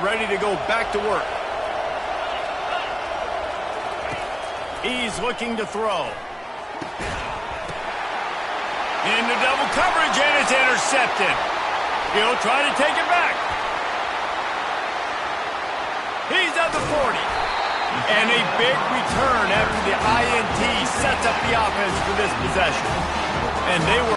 ready to go back to work. He's looking to throw. Into double coverage, and it's intercepted. He'll try to take it back. He's at the 40. And a big return after the INT sets up the offense for this possession. And they were...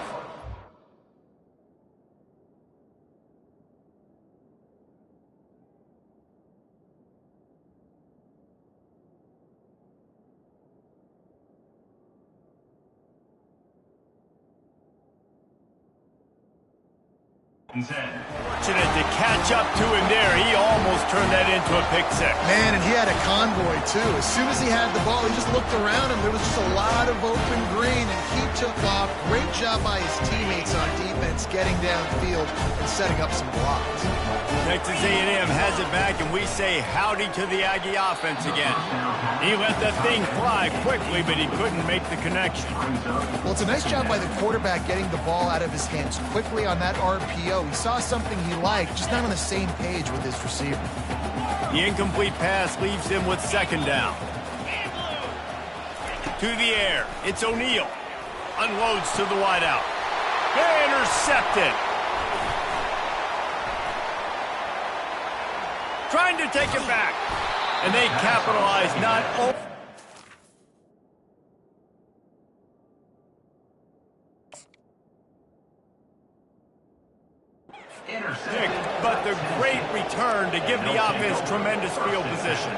Fortunate to catch up to him there. He almost turned that into a pick six. Man, and he had a convoy, too. As soon as he had the ball, he just looked around him. There was just a lot of open green, and he took off. Great job by his teammates on defense, getting downfield and setting up some blocks. Texas A&M has it back, and we say howdy to the Aggie offense again. He let that thing fly quickly, but he couldn't make the connection. Well, it's a nice job by the quarterback getting the ball out of his hands quickly on that RPO. He saw something he liked, just not on the same page with his receiver. The incomplete pass leaves him with second down. To the air, it's O'Neal. Unloads to the wideout. Intercepted. Trying to take it back. And they capitalize not only... but the great return to give the offense tremendous field position.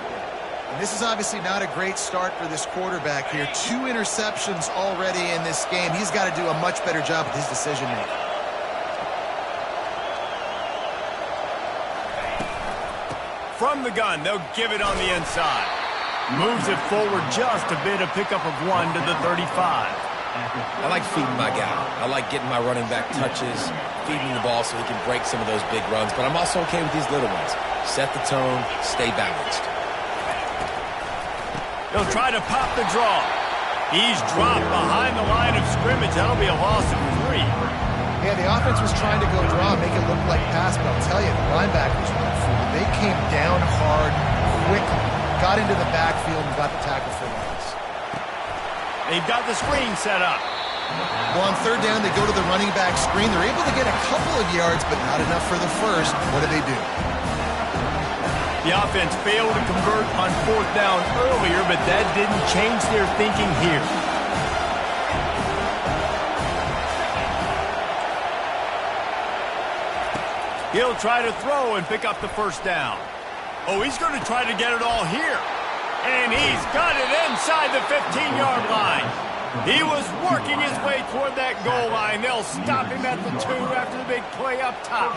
And this is obviously not a great start for this quarterback here. 2 interceptions already in this game. He's got to do a much better job with his decision-making. From the gun, they'll give it on the inside. Moves it forward just a bit, a pickup of 1 to the 35. I like feeding my guy. I like getting my running back touches, feeding the ball so he can break some of those big runs, but I'm also okay with these little ones. Set the tone, stay balanced. He'll try to pop the draw. He's dropped behind the line of scrimmage. That'll be a loss of 3. Yeah, the offense was trying to go draw, make it look like pass, but I'll tell you, the linebackers went for it. They came down hard, quickly, got into the backfield, and got the tackle for loss. They've got the screen set up. Well, on third down, they go to the running back screen. They're able to get a couple of yards, but not enough for the first. What do? The offense failed to convert on fourth down earlier, but that didn't change their thinking here. He'll try to throw and pick up the first down. Oh, he's going to try to get it all here. And he's got it inside the 15-yard line. He was working his way toward that goal line. They'll stop him at the 2 after the big play up top.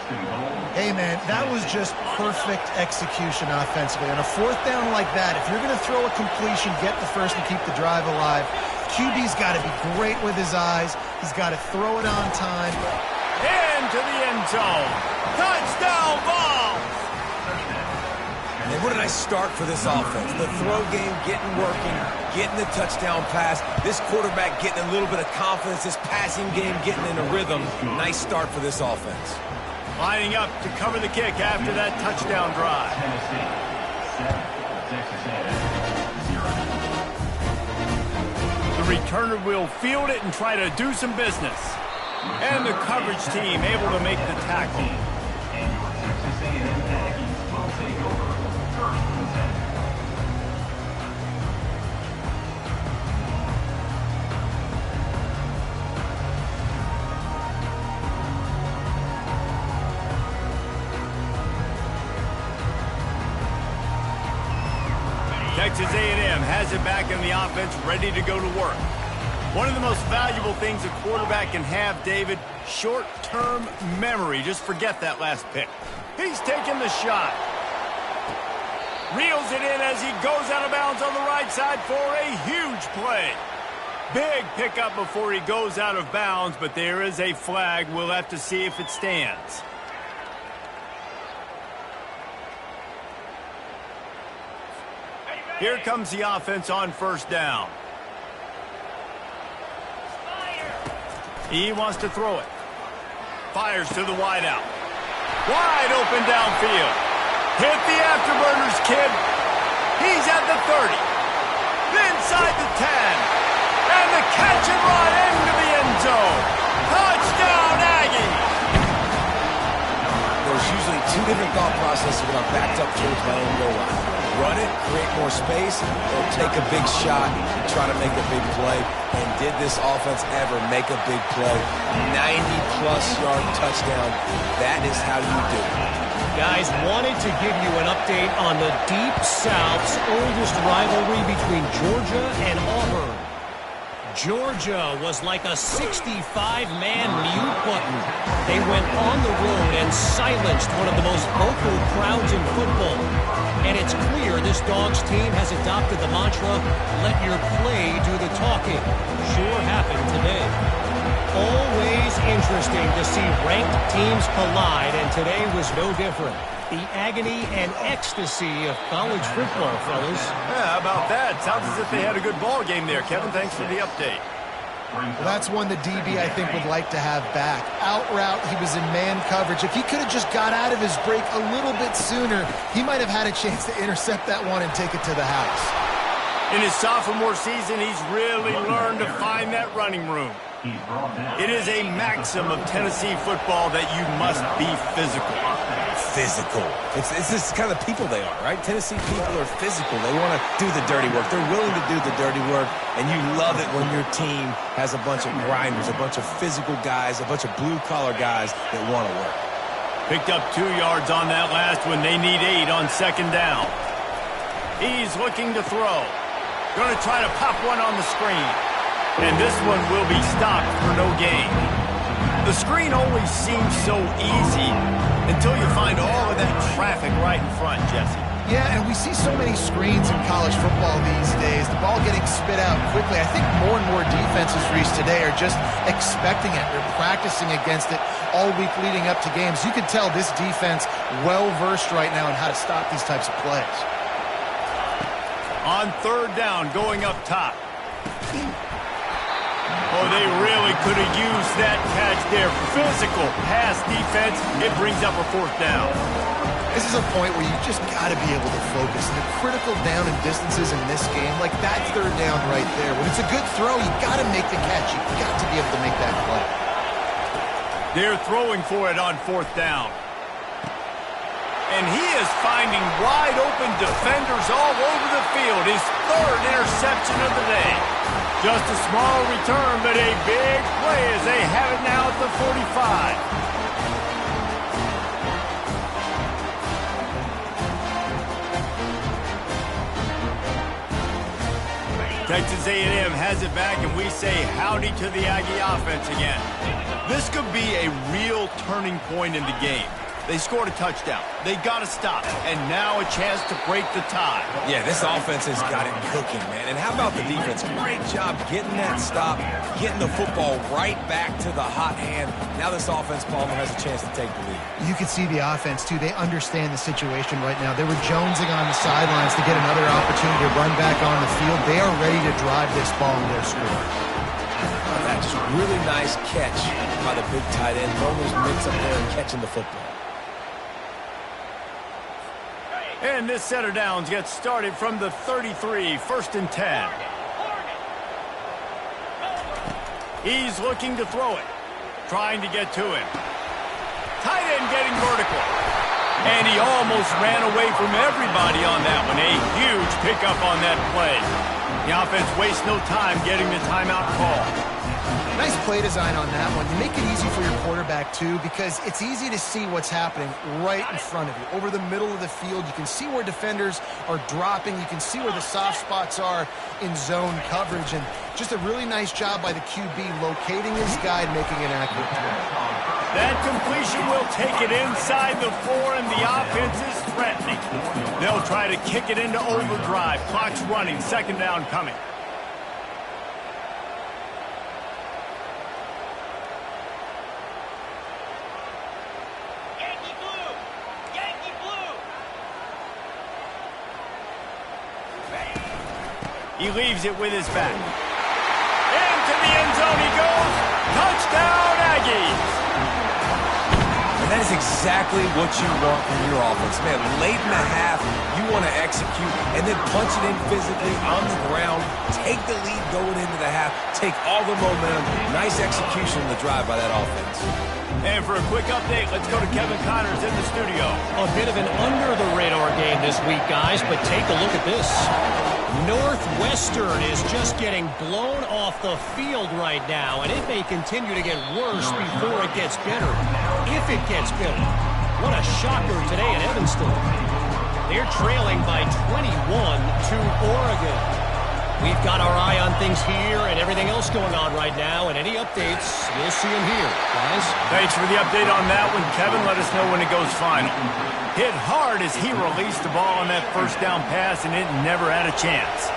Hey, man, that was just perfect execution offensively. On a fourth down like that, if you're going to throw a completion, get the first and keep the drive alive, QB's got to be great with his eyes. He's got to throw it on time. Into the end zone. Touchdown ball! And what a nice start for this offense. The throw game getting working, getting the touchdown pass. This quarterback getting a little bit of confidence. This passing game getting in a rhythm. Nice start for this offense. Lining up to cover the kick after that touchdown drive. The returner will field it and try to do some business. And the coverage team able to make the tackle. Texas A&M has it back in the offense, ready to go to work. One of the most valuable things a quarterback can have, David, short-term memory. Just forget that last pick. He's taking the shot. Reels it in as he goes out of bounds on the right side for a huge play. Big pickup before he goes out of bounds, but there is a flag. We'll have to see if it stands. Here comes the offense on first down. He wants to throw it. Fires to the wideout. Wide open downfield. Hit the afterburners, kid. He's at the 30. Inside the 10. And the catch and run into the end zone. Touchdown, Aggie. There's usually two different thought processes when I'm backed up towards my own goal line. Run it, create more space, or take a big shot and try to make a big play. And did this offense ever make a big play? 90-plus yard touchdown. That is how you do it. Guys, wanted to give you an update on the Deep South's oldest rivalry between Georgia and Auburn. Georgia was like a 65-man mute button. They went on the road and silenced one of the most vocal crowds in football. And it's clear this Dogs team has adopted the mantra, let your play do the talking. Sure happened today. Always interesting to see ranked teams collide, and today was no different. The agony and ecstasy of college football, fellas. Yeah, how about that? Sounds as if they had a good ball game there. Kevin, thanks for the update. Well, that's one the DB, I think, would like to have back. Out route, he was in man coverage. If he could have just got out of his break a little bit sooner, he might have had a chance to intercept that one and take it to the house. In his sophomore season, he's really learned to find that running room. It is a maxim of Tennessee football that you must be physical. Physical. It's just kind of the people they are, right? Tennessee people are physical. They want to do the dirty work. They're willing to do the dirty work, and you love it when your team has a bunch of grinders, a bunch of physical guys, a bunch of blue-collar guys that want to work. Picked up 2 yards on that last one. They need 8 on second down. He's looking to throw. Going to try to pop one on the screen. And this one will be stopped for no gain. The screen always seems so easy until you find all of that traffic right in front, Jesse. Yeah, and we see so many screens in college football these days. The ball getting spit out quickly. I think more and more defenses, Reese, today are just expecting it. They're practicing against it all week leading up to games. You can tell this defense well-versed right now in how to stop these types of plays. On third down, going up top. Oh, they really could have used that catch there. Physical pass defense. It brings up a fourth down. This is a point where you just got to be able to focus. And the critical down and distances in this game, like that third down right there. When it's a good throw, you got to make the catch. You got to be able to make that play. They're throwing for it on fourth down. And he is finding wide open defenders all over the field. His third interception of the day. Just a small return, but a big play as they have it now at the 45. Texas A&M has it back, and we say howdy to the Aggie offense again. This could be a real turning point in the game. They scored a touchdown. They got to stop. And now a chance to break the tie. Yeah, this offense has got it cooking, man. And how about the defense? Great job getting that stop, getting the football right back to the hot hand. Now this offense, Palmer, has a chance to take the lead. You can see the offense, too. They understand the situation right now. They were jonesing on the sidelines to get another opportunity to run back on the field. They are ready to drive this ball in their score. That just really nice catch by the big tight end. Throwing those mitts up there and catching the football. And this set of downs gets started from the 33, 1st and 10. He's looking to throw it, trying to get to him. Tight end getting vertical. And he almost ran away from everybody on that one. A huge pickup on that play. The offense wastes no time getting the timeout call. Nice play design on that one. You make it easy for your quarterback, too, because it's easy to see what's happening right in front of you. Over the middle of the field, you can see where defenders are dropping. You can see where the soft spots are in zone coverage. And just a really nice job by the QB locating his guy and making an accurate throw. That completion will take it inside the 4, and the offense is threatening. They'll try to kick it into overdrive. Clock's running. Second down coming. He leaves it with his back. Into the end zone he goes. Touchdown, Aggies! And that is exactly what you want from your offense. Man, late in the half, you want to execute and then punch it in physically on the ground, take the lead going into the half, take all the momentum. Nice execution in the drive by that offense. And for a quick update, let's go to Kevin Connors in the studio. A bit of an under-the-radar game this week, guys, but take a look at this. Northwestern is just getting blown off the field right now, and it may continue to get worse before it gets better. If it gets better. What a shocker today in Evanston. They're trailing by 21 to Oregon. We've got our eye on things here and everything else going on right now, and any updates, you'll see them here, guys. Thanks for the update on that one, Kevin. Let us know when it goes final. Hit hard as he released the ball on that first down pass, and it never had a chance.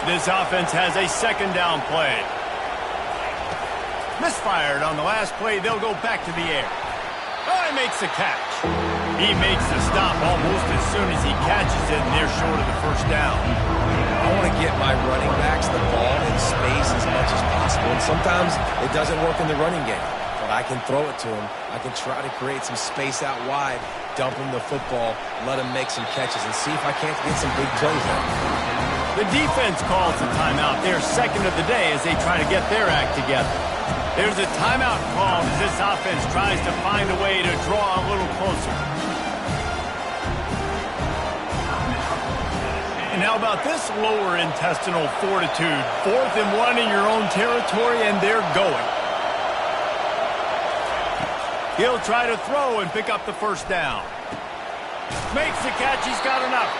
This offense has a second down play. Misfired on the last play. They'll go back to the air. Oh, he makes the catch. He makes the stop almost as soon as he catches it, and they're short of the first down. I want to get my running backs the ball in space as much as possible, and sometimes it doesn't work in the running game. But I can throw it to him. I can try to create some space out wide, dump him the football, let him make some catches, and see if I can't get some big plays out. The defense calls the timeout. Their second of the day as they try to get their act together. There's a timeout called as this offense tries to find a way to draw a little closer. And how about this lower intestinal fortitude? 4th and 1 in your own territory, and they're going. He'll try to throw and pick up the first down. Makes the catch. He's got enough.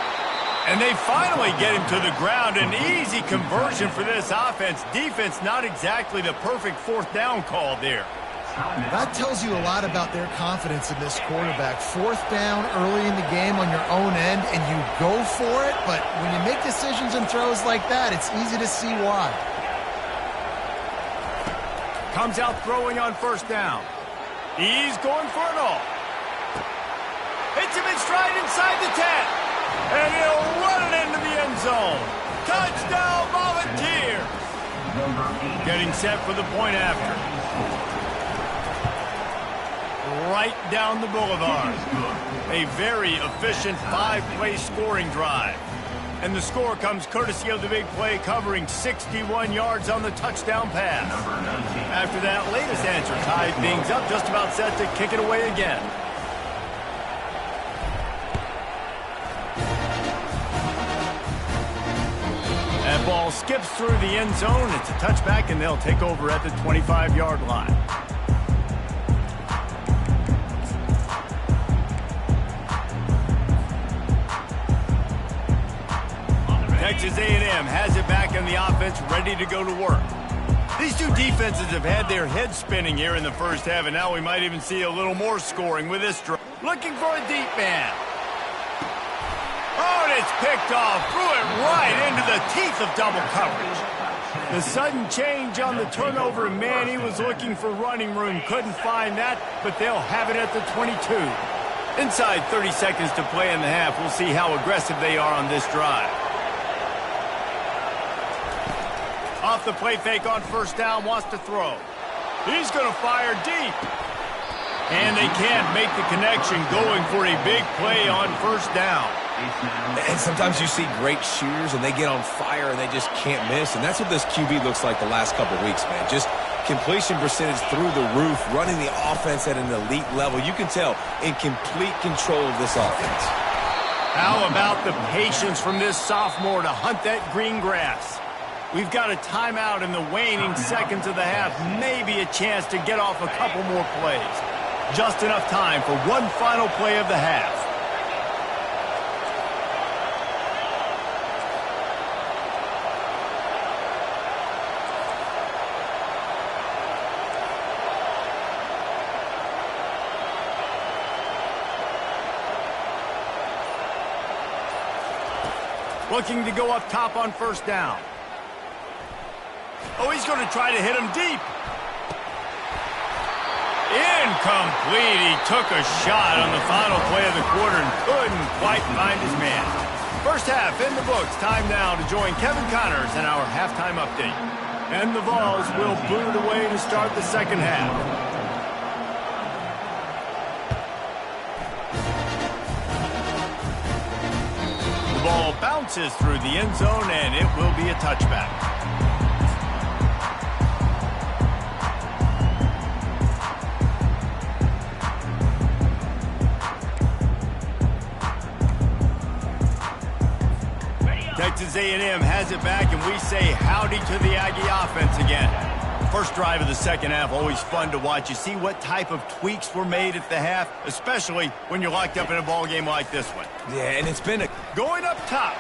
And they finally get him to the ground. An easy conversion for this offense. Defense, not exactly the perfect 4th down call there. That tells you a lot about their confidence in this quarterback. 4th down early in the game on your own end, and you go for it. But when you make decisions and throws like that, it's easy to see why. Comes out throwing on first down. He's going for it all. Hits him in stride inside the 10. And he'll run it into the end zone. Touchdown, Volunteer. Getting set for the point after. Right down the boulevard. A very efficient 5-play scoring drive. And the score comes courtesy of the big play covering 61 yards on the touchdown pass. After that latest answer tied things up, just about set to kick it away again. That ball skips through the end zone. It's a touchback, and they'll take over at the 25-yard line. Texas A&M has it back in the offense, ready to go to work. These two defenses have had their heads spinning here in the first half, and now we might even see a little more scoring with this drive. Looking for a deep man. Oh, and it's picked off. Threw it right into the teeth of double coverage. The sudden change on the turnover, man, he was looking for running room. Couldn't find that, but they'll have it at the 22. Inside 30 seconds to play in the half. We'll see how aggressive they are on this drive. Off the play fake on first down, wants to throw. He's going to fire deep. And they can't make the connection, going for a big play on first down. And sometimes you see great shooters and they get on fire and they just can't miss. And that's what this QB looks like the last couple of weeks, man. Just completion percentage through the roof, running the offense at an elite level. You can tell in complete control of this offense. How about the patience from this sophomore to hunt that green grass? We've got a timeout in the waning seconds of the half. Maybe a chance to get off a couple more plays. Just enough time for one final play of the half. Looking to go up top on first down. Oh, he's going to try to hit him deep. Incomplete. He took a shot on the final play of the quarter and couldn't quite find his man. First half in the books. Time now to join Kevin Connors in our halftime update. And the Vols will boot it away to start the second half. bounces through the end zone, and it will be a touchback. Texas A&M has it back, and we say howdy to the Aggie offense again. First drive of the second half, always fun to watch. You see what type of tweaks were made at the half, especially when you're locked up in a ball game like this one. Yeah, and it's been a... Going up top.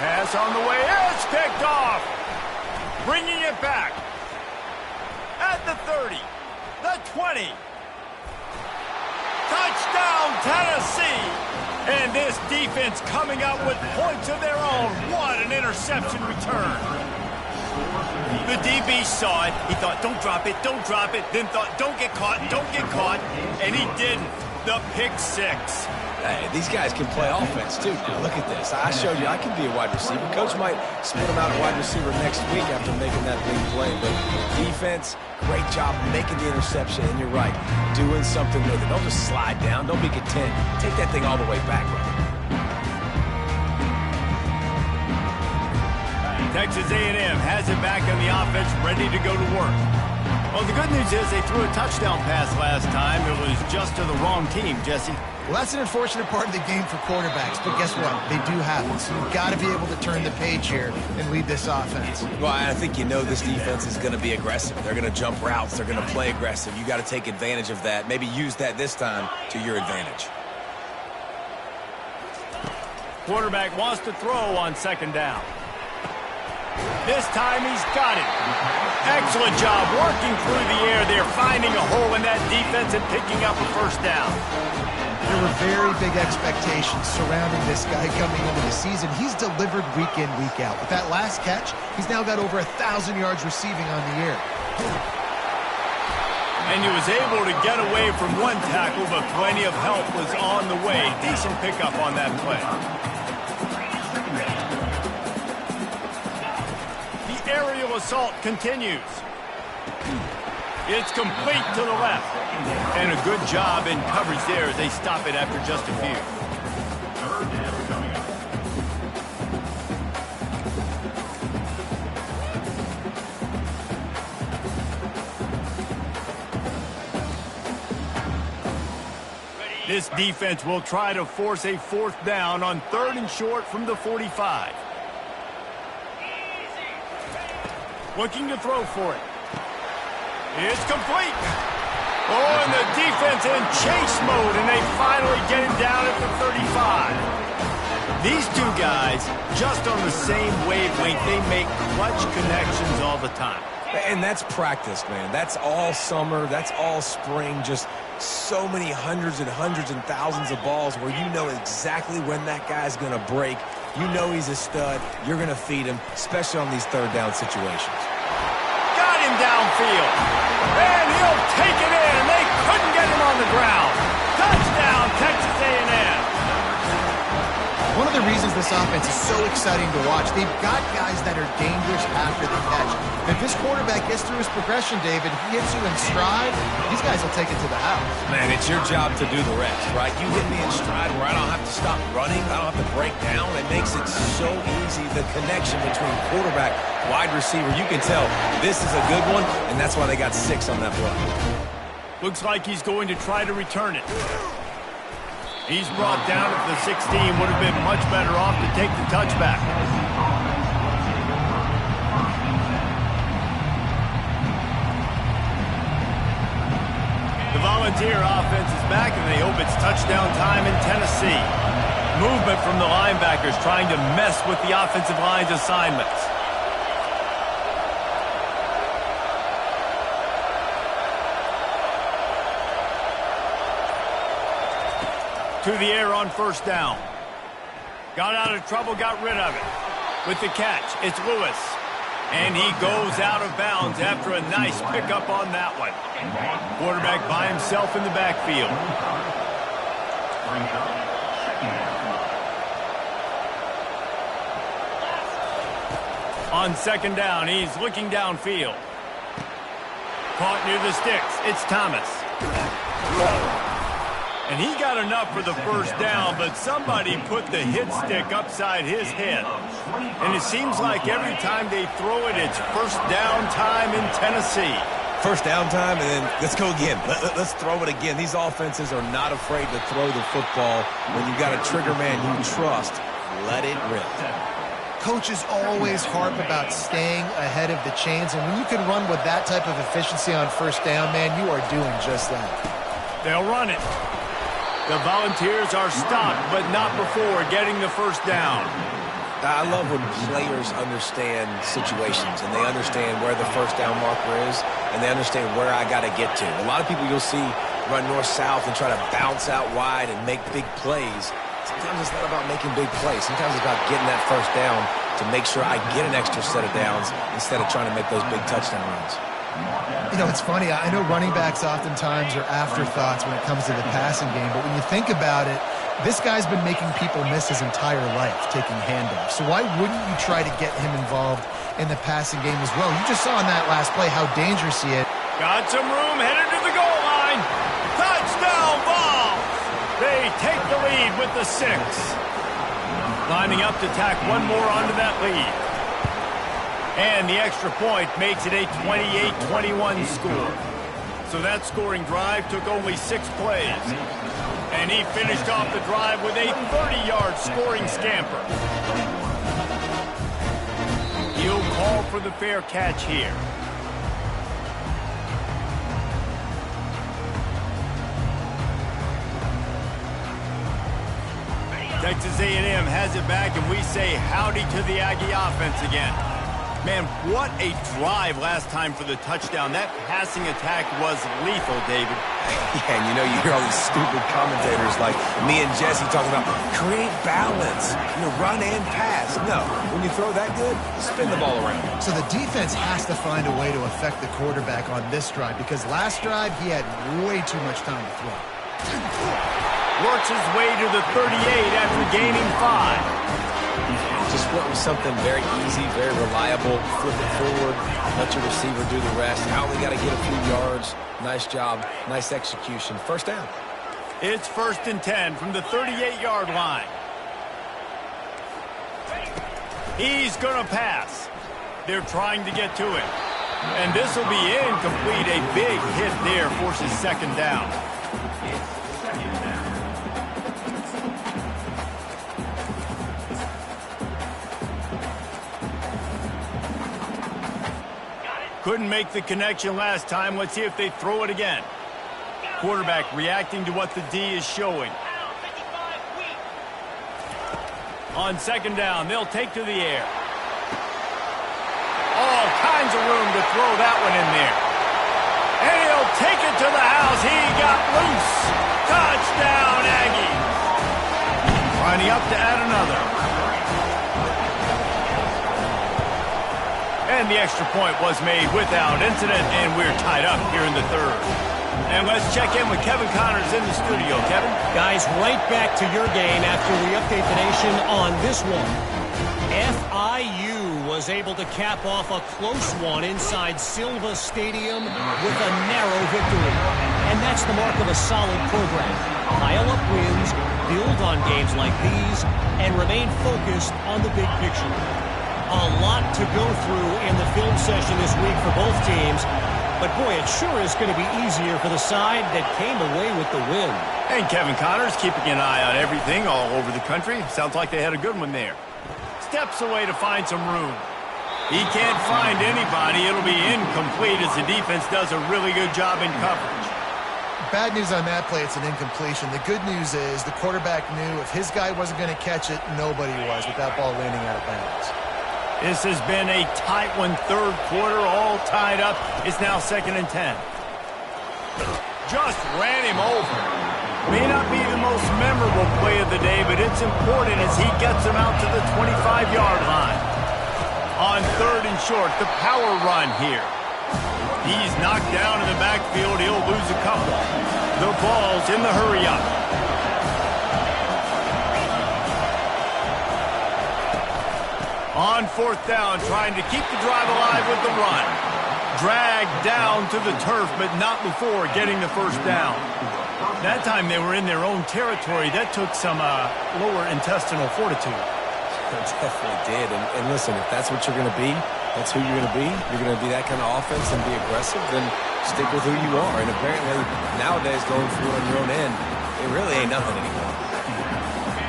Pass on the way. It's picked off. Bringing it back. At the 30. The 20. Touchdown, Tennessee. And this defense coming out with points of their own. What an interception return. The DB saw it. He thought, don't drop it, don't drop it. Then thought, don't get caught, don't get caught. And he didn't. The pick six. Hey, these guys can play offense, too. Now, look at this. I showed you I can be a wide receiver. Coach might split him out a wide receiver next week after making that big play. But defense, great job making the interception. And you're right, doing something with it. Don't just slide down. Don't be content. Take that thing all the way back, brother. Texas A&M has it back on the offense, ready to go to work. Well, the good news is they threw a touchdown pass last time. It was just to the wrong team, Jesse. Well, that's an unfortunate part of the game for quarterbacks, but guess what? They do happen, so you've got to be able to turn the page here and lead this offense. Well, I think you know this defense is going to be aggressive. They're going to jump routes. They're going to play aggressive. You got to take advantage of that. Maybe use that this time to your advantage. Quarterback wants to throw on second down. This time he's got it. Excellent job working through the air there, finding a hole in that defense and picking up a first down. There were very big expectations surrounding this guy coming into the season. He's delivered week in, week out. With that last catch, he's now got over 1,000 yards receiving on the year. And he was able to get away from one tackle, but plenty of help was on the way. Decent pickup on that play. Aerial assault continues. It's complete to the left. And a good job in coverage there as they stop it after just a few. This defense will try to force a fourth down on 3rd and short from the 45. Looking to throw for it. It's complete. Oh, and the defense in chase mode, and they finally get him down at the 35. These two guys, just on the same wavelength, they make clutch connections all the time. And that's practice, man. That's all summer. That's all spring. Just so many hundreds and thousands of balls where you know exactly when that guy's going to break. You know he's a stud. You're going to feed him, especially on these third down situations. Got him downfield. And he'll take it in. They couldn't get him on the ground. Touchdown, Texas A&M. One of the reasons this offense is so exciting to watch, they've got guys that are dangerous after the catch. If this quarterback gets through his progression, David, he hits you in stride, these guys will take it to the house. Man, it's your job to do the rest, right? You hit me in stride where I don't have to stop running. I don't have to break down. It makes it so easy, the connection between quarterback, wide receiver. You can tell this is a good one, and that's why they got 6 on that play. Looks like he's going to try to return it. He's brought down at the 16. Would have been much better off to take the touchback. The Volunteer offense is back, and they hope it's touchdown time in Tennessee. Movement from the linebackers trying to mess with the offensive line's assignments. To the air on first down. Got out of trouble, got rid of it. With the catch, it's Lewis. And he goes out of bounds after a nice pickup on that one. Quarterback by himself in the backfield. On second down, he's looking downfield. Caught near the sticks. It's Thomas. And he got enough for the first down, but somebody put the hit stick upside his head. And it seems like every time they throw it, it's first down time in Tennessee. First down time, and then let's go again. Let's throw it again. These offenses are not afraid to throw the football. When you've got a trigger man you trust, let it rip. Coaches always harp about staying ahead of the chains, and when you can run with that type of efficiency on first down, man, you are doing just that. They'll run it. The Volunteers are stopped, but not before getting the first down. I love when players understand situations, and they understand where the first down marker is, and they understand where I got to get to. A lot of people you'll see run north-south and try to bounce out wide and make big plays. Sometimes it's not about making big plays. Sometimes it's about getting that first down to make sure I get an extra set of downs instead of trying to make those big touchdown runs. You know, it's funny. I know running backs oftentimes are afterthoughts when it comes to the passing game, but when you think about it, this guy's been making people miss his entire life taking handoffs. So why wouldn't you try to get him involved in the passing game as well? You just saw in that last play how dangerous he is. Got some room, headed to the goal line. Touchdown ball! They take the lead with the 6. Lining up to tack one more onto that lead. And the extra point makes it a 28-21 score. So that scoring drive took only 6 plays. And he finished off the drive with a 30-yard scoring scamper. He'll call for the fair catch here. Texas A&M has it back, and we say howdy to the Aggie offense again. Man, what a drive last time for the touchdown. That passing attack was lethal, David. Yeah, and you know, you hear all these stupid commentators like me and Jesse talking about create balance, run and pass. No, when you throw that good, spin the ball around. So the defense has to find a way to affect the quarterback on this drive, because last drive he had way too much time to throw. Works his way to the 38 after gaining 5. Just went with something very easy, very reliable. Flip it forward, let your receiver do the rest. I only got to get a few yards. Nice job, nice execution. First down. It's 1st and 10 from the 38-yard line. He's going to pass. They're trying to get to him. And this will be incomplete. A big hit there forces 2nd down. Couldn't make the connection last time. Let's see if they throw it again. Quarterback reacting to what the D is showing. On 2nd down, they'll take to the air. All kinds of room to throw that one in there. And he'll take it to the house. He got loose. Touchdown, Aggies. Lining up to add another. And the extra point was made without incident, and we're tied up here in the 3rd. And let's check in with Kevin Connors in the studio. Kevin? Guys, right back to your game after we update the nation on this one. FIU was able to cap off a close one inside Silva Stadium with a narrow victory. And that's the mark of a solid program. Pile up wins, build on games like these, and remain focused on the big picture. A lot to go through in the film session this week for both teams. But, boy, it sure is going to be easier for the side that came away with the win. And Kevin Connors keeping an eye on everything all over the country. Sounds like they had a good one there. Steps away to find some room. He can't find anybody. It'll be incomplete as the defense does a really good job in coverage. Bad news on that play, it's an incompletion. The good news is the quarterback knew if his guy wasn't going to catch it, nobody was with that ball landing out of bounds. This has been a tight one, 3rd quarter, all tied up. It's now 2nd and 10. Just ran him over. May not be the most memorable play of the day, but it's important as he gets him out to the 25-yard line. On 3rd and short, the power run here. He's knocked down in the backfield. He'll lose a couple. The ball's in the hurry-up. On 4th down, trying to keep the drive alive with the run. Dragged down to the turf, but not before getting the first down. That time they were in their own territory. That took some lower intestinal fortitude. It definitely did. And listen, if that's what you're going to be, that's who you're going to be. You're going to be that kind of offense and be aggressive, then stick with who you are. And apparently, nowadays, going for it on your own end, it really ain't nothing anymore.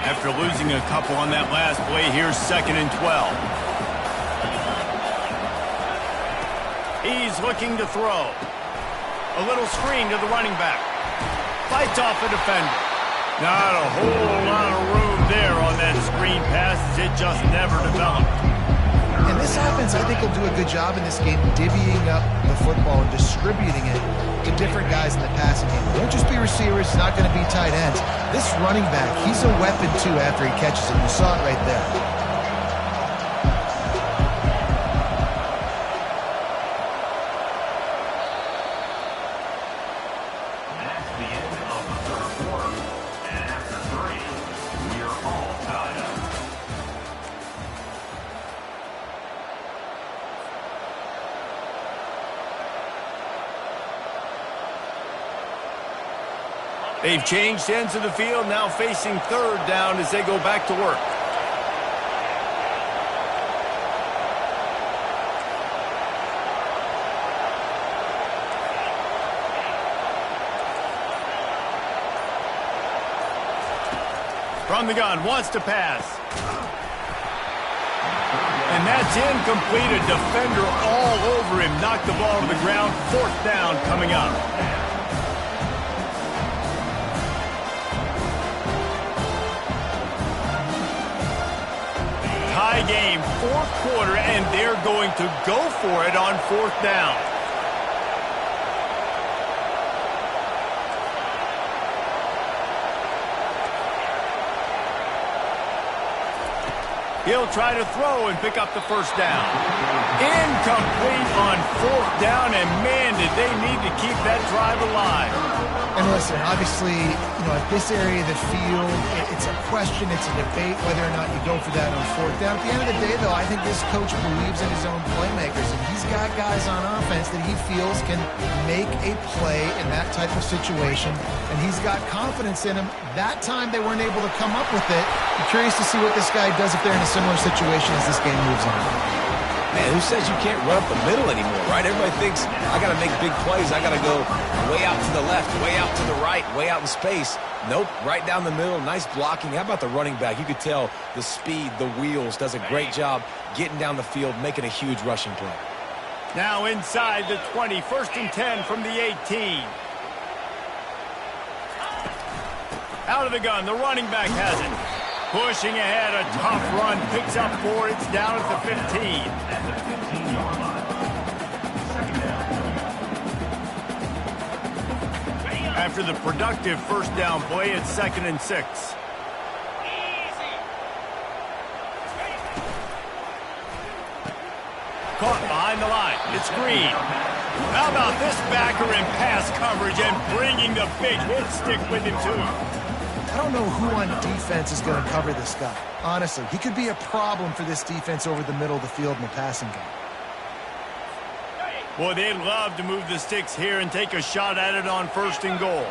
After losing a couple on that last play, here's 2nd and 12. He's looking to throw. A little screen to the running back. Fights off a defender. Not a whole lot of room there on that screen pass. It just never developed. And this offense, I think, will do a good job in this game divvying up the football and distributing it to different guys in the passing game. It won't just be receivers. It's not going to be tight ends. This running back, he's a weapon, too, after he catches it. You saw it right there. They've changed ends of the field, now facing 3rd down as they go back to work. From the gun, wants to pass. And that's incomplete. A defender all over him. Knocked the ball to the ground. 4th down coming up. Tie game, 4th quarter, and they're going to go for it on 4th down. He'll try to throw and pick up the 1st down. Incomplete on 4th down, and man, did they need to keep that drive alive. And listen, obviously, at this area of the field, it's a question, it's a debate whether or not you go for that on 4th down. At the end of the day, though, I think this coach believes in his own playmakers, and he's got guys on offense that he feels can make a play in that type of situation, and he's got confidence in them. That time they weren't able to come up with it. I'm curious to see what this guy does if they're in a similar situation as this game moves on. Man, who says you can't run up the middle anymore, right? Everybody thinks, I got to make big plays. I got to go way out to the left, way out to the right, way out in space. Nope, right down the middle, nice blocking. How about the running back? You could tell the speed, the wheels, does a great job getting down the field, making a huge rushing play. Now inside the 20, 1st and 10 from the 18. Out of the gun, the running back has it. Pushing ahead, a tough run, picks up 4, it's down at the 15. After the productive 1st down play, it's 2nd and 6. Caught behind the line, it's Green. How about this backer in pass coverage and bringing the big hit stick with him too? I don't know who on defense is going to cover this guy. Honestly, he could be a problem for this defense over the middle of the field in the passing game. Boy, they'd love to move the sticks here and take a shot at it on 1st and goal.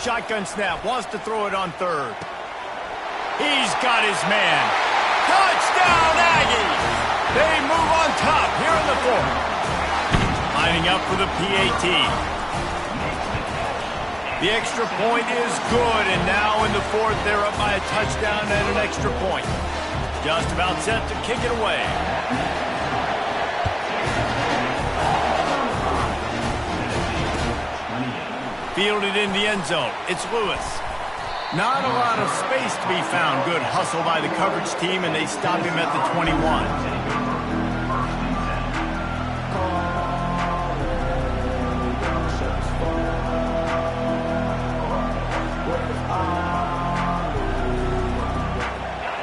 Shotgun snap, wants to throw it on 3rd. He's got his man. Touchdown, Aggies! They move on top here in the 4th. Lining up for the PAT. The extra point is good, and now in the 4th, they're up by a touchdown and an extra point. Just about set to kick it away. Fielded in the end zone. It's Lewis. Not a lot of space to be found. Good hustle by the coverage team, and they stop him at the 21.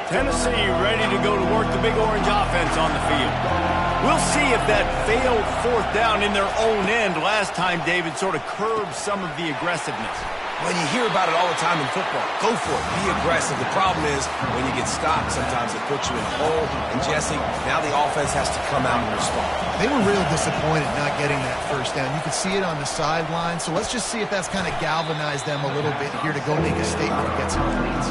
Tennessee ready to go to work the Big Orange offense on the field. We'll see if that failed 4th down in their own end last time, David, sort of curbed some of the aggressiveness. Well, you hear about it all the time in football. Go for it. Be aggressive. The problem is when you get stopped, sometimes it puts you in a hole. And, Jesse, now the offense has to come out and respond. They were real disappointed not getting that first down. You could see it on the sideline. So let's just see if that's kind of galvanized them a little bit here to go make a statement and get some points.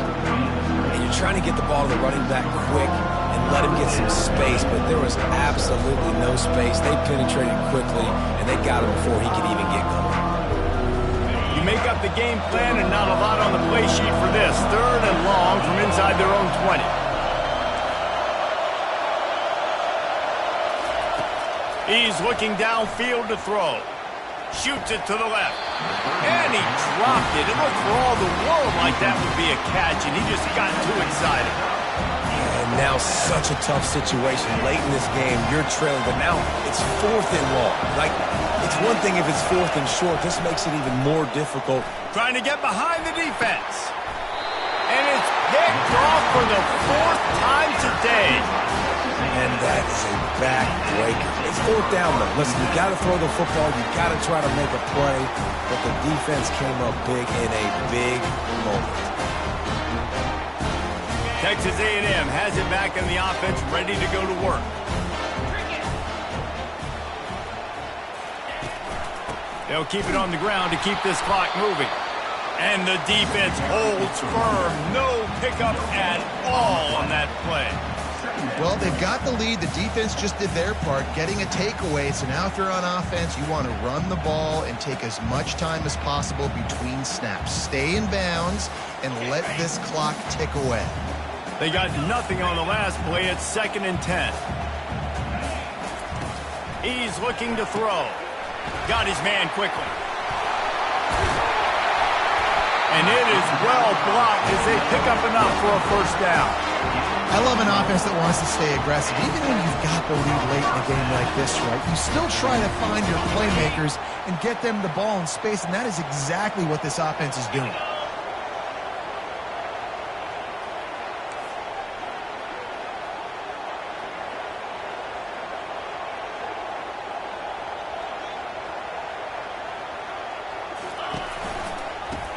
And you're trying to get the ball to the running back quick and let him get some space, but there was absolutely no space. They penetrated quickly, and they got him before he could even get going. You make up the game plan and not a lot on the play sheet for this. 3rd and long from inside their own 20. He's looking downfield to throw. Shoots it to the left. And he dropped it. It looked for all the world like that would be a catch, and he just got too excited. And now such a tough situation. Late in this game, you're trailing, but now it's 4th and long. Like, it's one thing if it's 4th and short. This makes it even more difficult. Trying to get behind the defense. And it's picked off for the 4th time today. And that is a backbreaker. It's 4th down, though. Listen, you got to throw the football. You got to try to make a play. But the defense came up big in a big moment. Texas A&M has it back in the offense, ready to go to work. They'll keep it on the ground to keep this clock moving. And the defense holds firm. No pickup at all on that play. Well, they've got the lead. The defense just did their part, getting a takeaway. So now if you're on offense, you want to run the ball and take as much time as possible between snaps. Stay in bounds and let this clock tick away. They got nothing on the last play. It's 2nd and 10. He's looking to throw. Got his man quickly. And it is well blocked as they pick up enough for a 1st down. I love an offense that wants to stay aggressive. Even when you've got the lead late in a game like this, right, you still try to find your playmakers and get them the ball in space, and that is exactly what this offense is doing.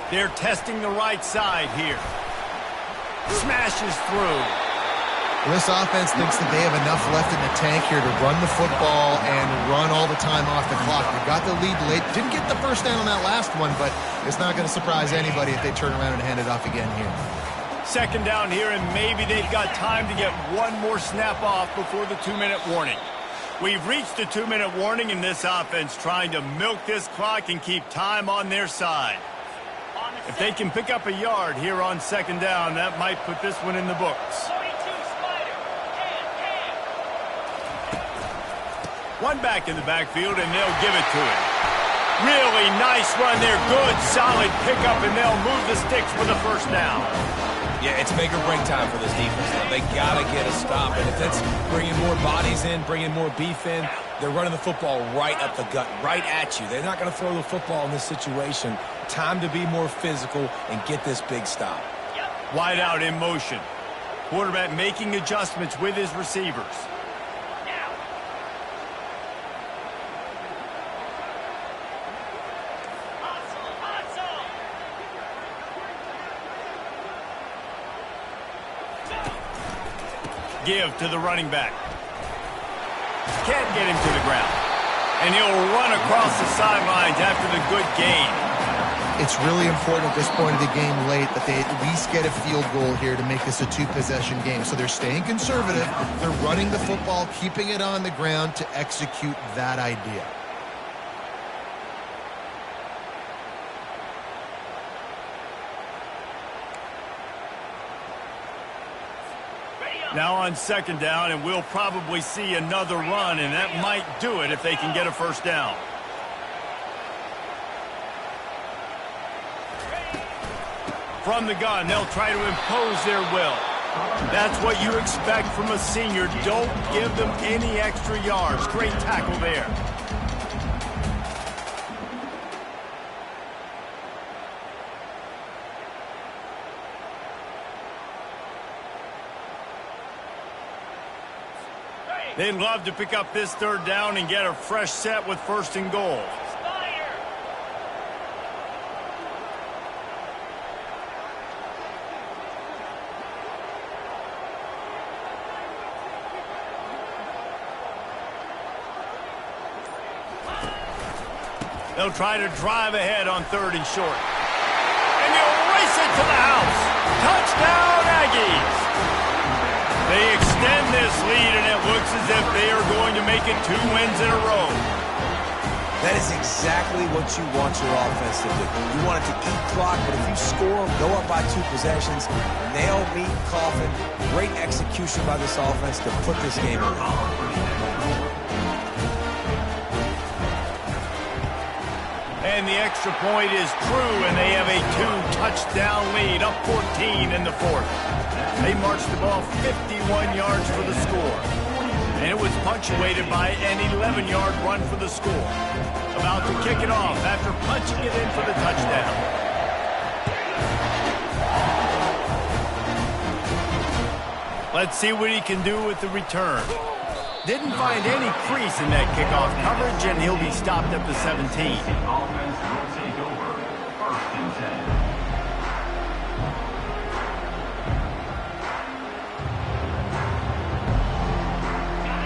They're testing the right side here. Smashes through. Well, this offense thinks that they have enough left in the tank here to run the football and run all the time off the clock. They got the lead late. Didn't get the 1st down on that last one, but it's not going to surprise anybody if they turn around and hand it off again here. 2nd down here, and maybe they've got time to get one more snap off before the 2-minute warning. We've reached the 2-minute warning, and this offense trying to milk this clock and keep time on their side. If they can pick up a yard here on 2nd down, that might put this one in the books. One back in the backfield, and they'll give it to him. Really nice run there. Good, solid pickup, and they'll move the sticks for the 1st down. Yeah, it's make or break time for this defense now. They got to get a stop, and if that's bringing more bodies in, bringing more beef in, they're running the football right up the gut, right at you. They're not going to throw the football in this situation. Time to be more physical and get this big stop. Wide out in motion. Quarterback making adjustments with his receivers. Give to the running back. Can't get him to the ground. And he'll run across the sidelines after the good gain. It's really important at this point of the game late that they at least get a field goal here to make this a 2-possession game. So they're staying conservative. They're running the football, keeping it on the ground to execute that idea. Now on 2nd down, and we'll probably see another run, and that might do it if they can get a 1st down. From the gun, they'll try to impose their will. That's what you expect from a senior. Don't give them any extra yards. Great tackle there. They'd love to pick up this 3rd down and get a fresh set with 1st and goal. They'll try to drive ahead on 3rd and short. And they'll race it to the house. Touchdown, Aggies. They extend this lead, and it looks as if they are going to make it 2 wins in a row. That is exactly what you want your offense to do. You want it to eat clock, but if you score, go up by 2 possessions, nail, meet, coffin. Great execution by this offense to put this game away. And the extra point is true, and they have a 2-touchdown lead, up 14 in the 4th. They marched the ball 51 yards for the score. And it was punctuated by an 11-yard run for the score. About to kick it off after punching it in for the touchdown. Let's see what he can do with the return. Didn't find any crease in that kickoff coverage, and he'll be stopped at the 17.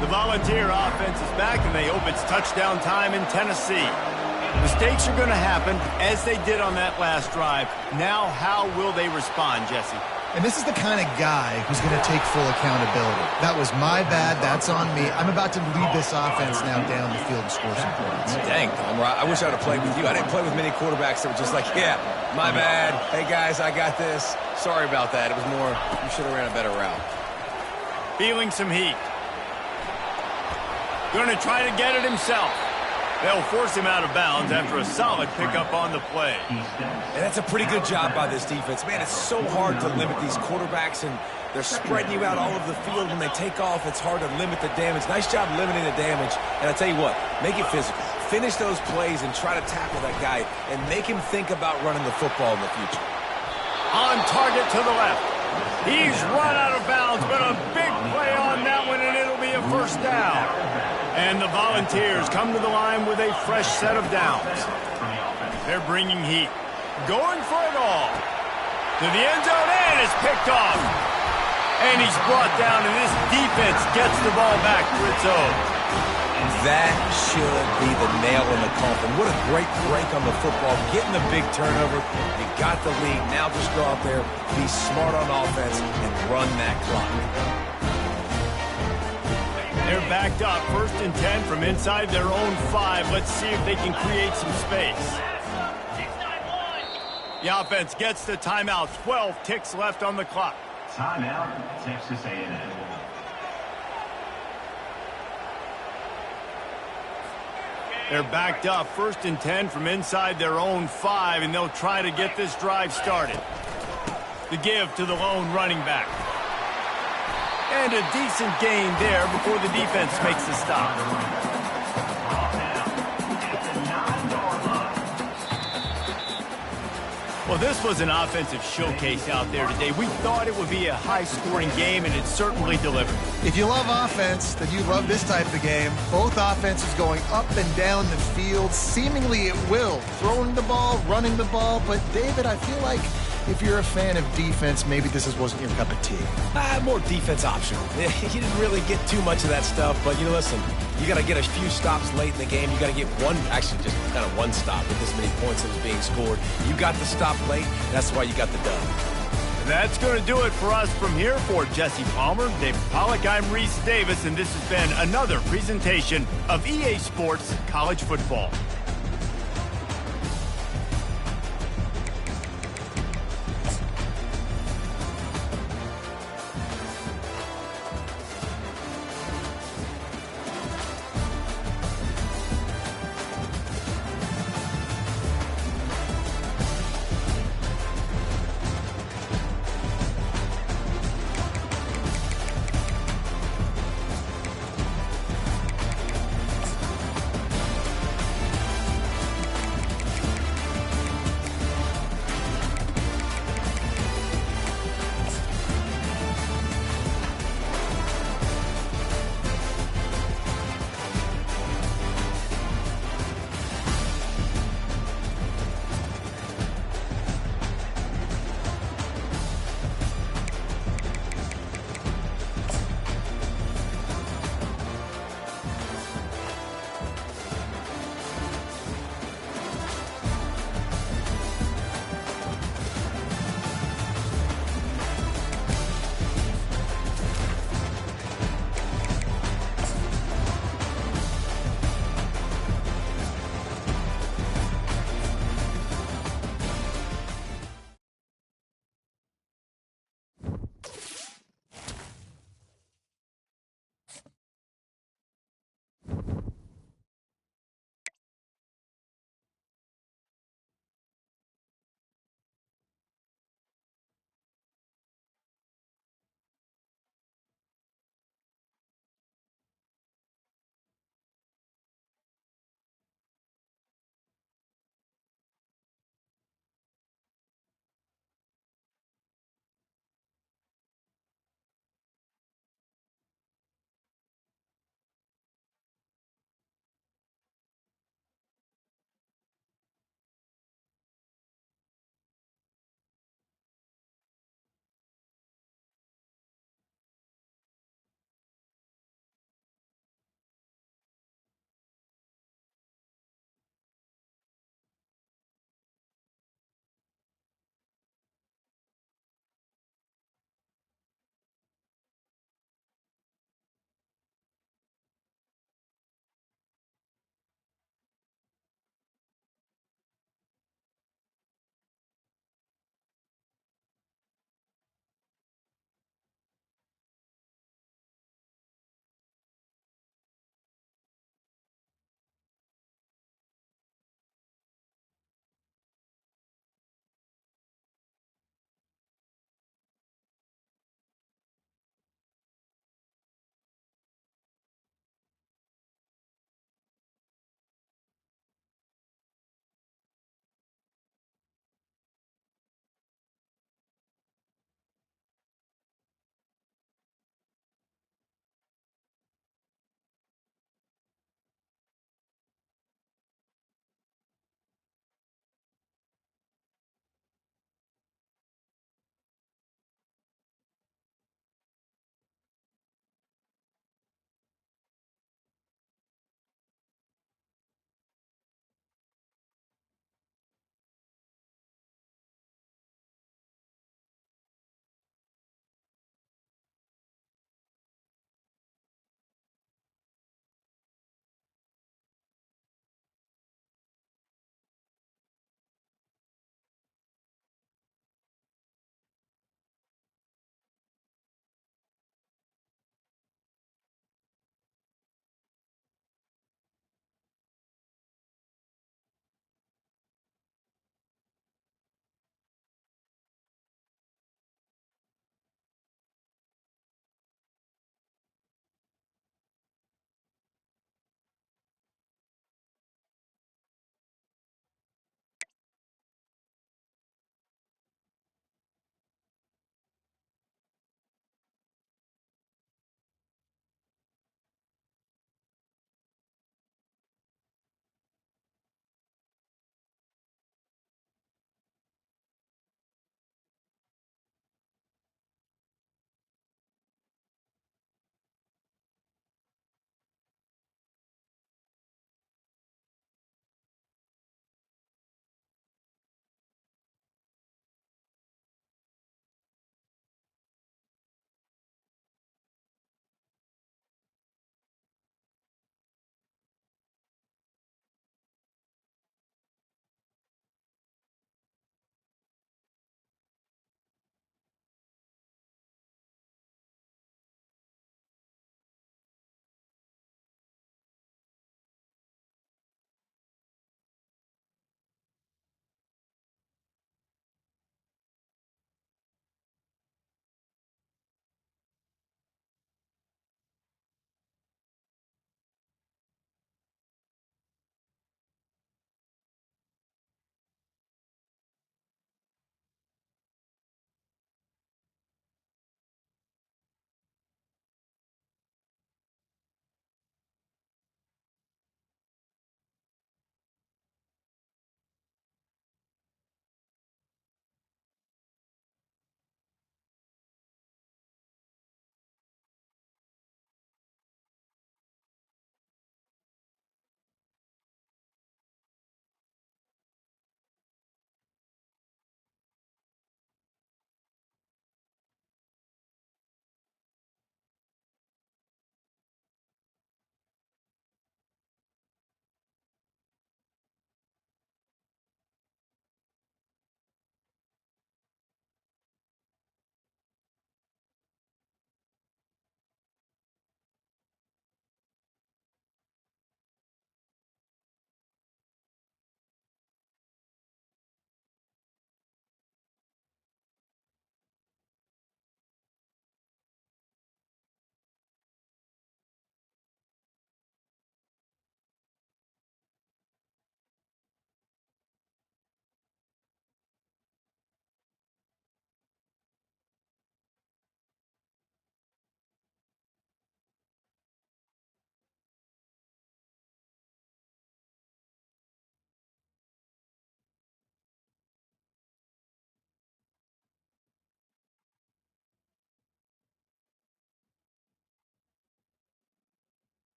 The Volunteer offense is back, and they hope it's touchdown time in Tennessee. Mistakes are going to happen, as they did on that last drive. Now, how will they respond, Jesse? And this is the kind of guy who's going to take full accountability. That was my bad. That's on me. I'm about to lead this offense now down the field and score some points. Dang, Tom, I wish I would have played with you. I didn't play with many quarterbacks that were just like, yeah, my bad. Hey, guys, I got this. Sorry about that. It was more, you should have ran a better route. Feeling some heat. Going to try to get it himself. They'll force him out of bounds after a solid pickup on the play. And that's a pretty good job by this defense. Man, it's so hard to limit these quarterbacks, and they're spreading you out all over the field. When they take off, it's hard to limit the damage. Nice job limiting the damage. And I tell you what, make it physical. Finish those plays and try to tackle that guy and make him think about running the football in the future. On target to the left. He's run out of bounds, but a big play on that one, and it'll be a 1st down. And the Volunteers come to the line with a fresh set of downs. They're bringing heat. Going for it all. To the end zone, and it's picked off. And he's brought down, and this defense gets the ball back for its own. That should be the nail in the coffin. What a great break on the football. Getting the big turnover. You got the lead. Now just go out there, be smart on offense, and run that clock. They're backed up, 1st and 10 from inside their own 5. Let's see if they can create some space. The offense gets the timeout. 12 ticks left on the clock. Timeout, Texas A&M. They're backed up, 1st and 10 from inside their own 5, and they'll try to get this drive started. The give to the lone running back. And a decent gain there before the defense makes the stop. Well, this was an offensive showcase out there today. We thought it would be a high-scoring game, and it certainly delivered. If you love offense, then you love this type of game. Both offenses going up and down the field, seemingly at will. Throwing the ball, running the ball. But, David, I feel like if you're a fan of defense, maybe this wasn't your cup of tea. More defense optional. You didn't really get too much of that stuff, but you know, listen, you got to get a few stops late in the game. You got to get actually just kind of one stop with this many points that was being scored. You got the stop late, that's why you got the dub. That's going to do it for us from here. For Jesse Palmer, David Pollack, I'm Reese Davis, and this has been another presentation of EA Sports College Football.